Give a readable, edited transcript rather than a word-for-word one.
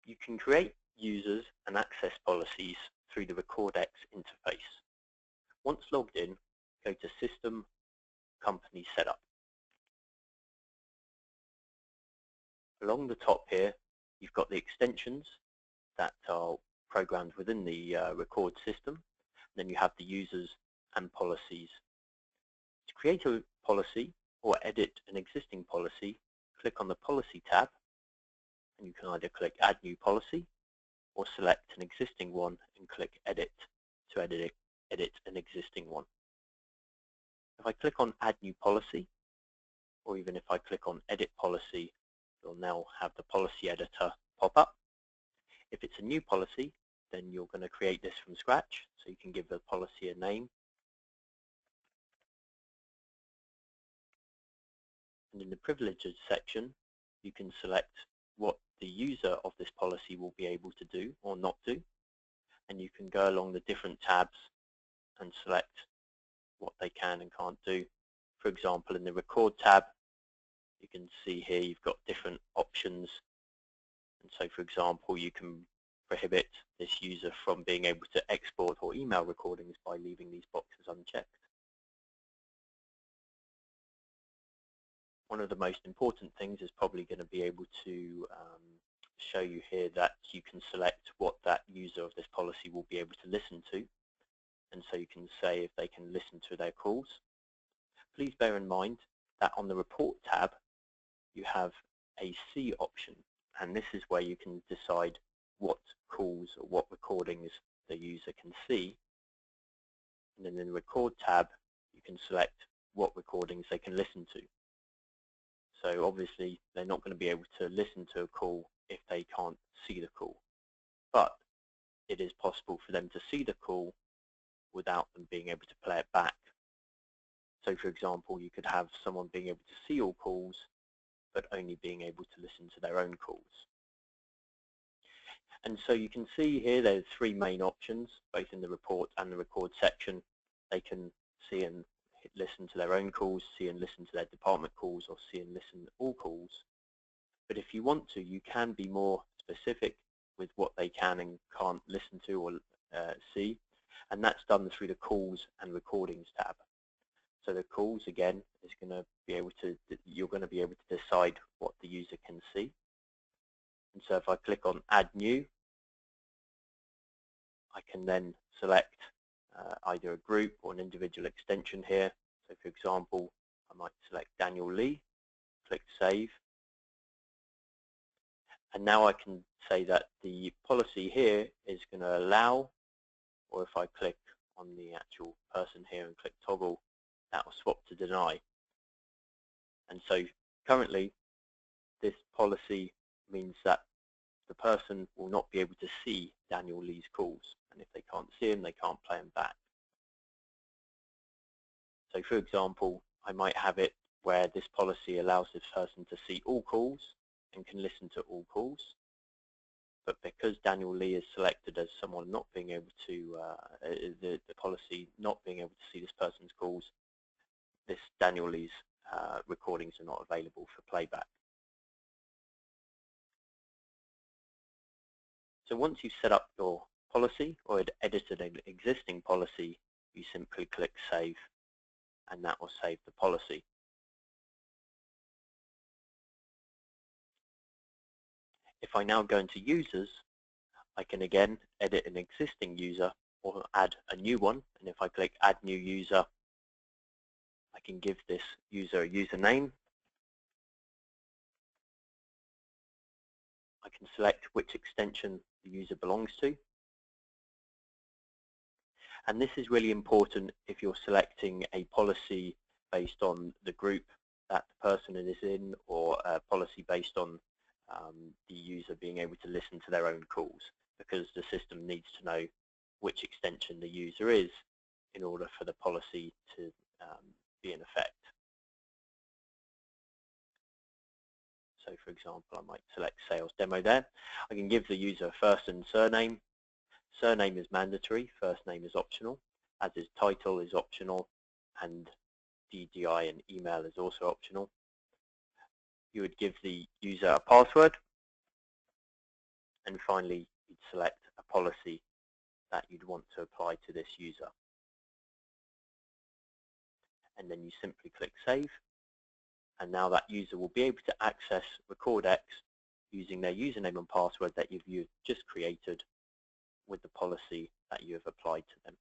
You can create users and access policies through the recordX interface. Once logged in, go to System, Company Setup. Along the top here, you've got the extensions that are programmed within the record system. Then you have the users and policies. To create a policy or edit an existing policy, click on the Policy tab, and you can either click Add New Policy or select an existing one and click Edit to edit an existing one. If I click on Add New Policy, or even if I click on Edit Policy, you'll now have the policy editor pop up. If it's a new policy, then you're going to create this from scratch, so you can give the policy a name. And in the privileges section, you can select what the user of this policy will be able to do or not do. And you can go along the different tabs and select what they can and can't do. For example, in the Record tab, you can see here you've got different options. And so, for example, you can prohibit this user from being able to export or email recordings by leaving these boxes unchecked. One of the most important things is probably going to be able to show you here that you can select what that user of this policy will be able to listen to. And so you can say if they can listen to their calls. Please bear in mind that on the Report tab, you have a C option, and this is where you can decide what calls or what recordings the user can see. And then in the Record tab, you can select what recordings they can listen to. So obviously, they're not going to be able to listen to a call if they can't see the call. But it is possible for them to see the call without them being able to play it back. So for example, you could have someone being able to see all calls, but only being able to listen to their own calls. And so you can see here there's three main options, both in the Report and the Record section. They can see and listen to their own calls, see and listen to their department calls, or see and listen to all calls. But if you want to, you can be more specific with what they can and can't listen to or see, and that's done through the Calls and Recordings tab. So the calls, again, is going to be able to, you're going to be able to decide what the user can see. And so if I click on Add New, I can then select either a group or an individual extension here. So for example, I might select Daniel Lee, click Save. And now I can say that the policy here is going to allow, or if I click on the actual person here and click Toggle, that will swap to deny. And so currently, this policy means that the person will not be able to see Daniel Lee's calls. And if they can't see him, they can't play him back. So for example, I might have it where this policy allows this person to see all calls and can listen to all calls. But because Daniel Lee is selected as someone not being able to, the policy not being able to see this person's calls, this Daniel Lee's recordings are not available for playback. So once you've set up your policy or had edited an existing policy, you simply click Save, and that will save the policy. If I now go into Users, I can again edit an existing user or add a new one, and if I click Add New User, I can give this user a username. I can select which extension the user belongs to. And this is really important if you're selecting a policy based on the group that the person is in, or a policy based on the user being able to listen to their own calls, because the system needs to know which extension the user is in order for the policy to be in effect. So for example, I might select Sales Demo there. I can give the user a first and surname. Surname is mandatory, first name is optional, as is title is optional, and DDI and email is also optional. You would give the user a password, and finally you'd select a policy that you'd want to apply to this user. And then you simply click Save, and now that user will be able to access recordX using their username and password that you've just created with the policy that you have applied to them.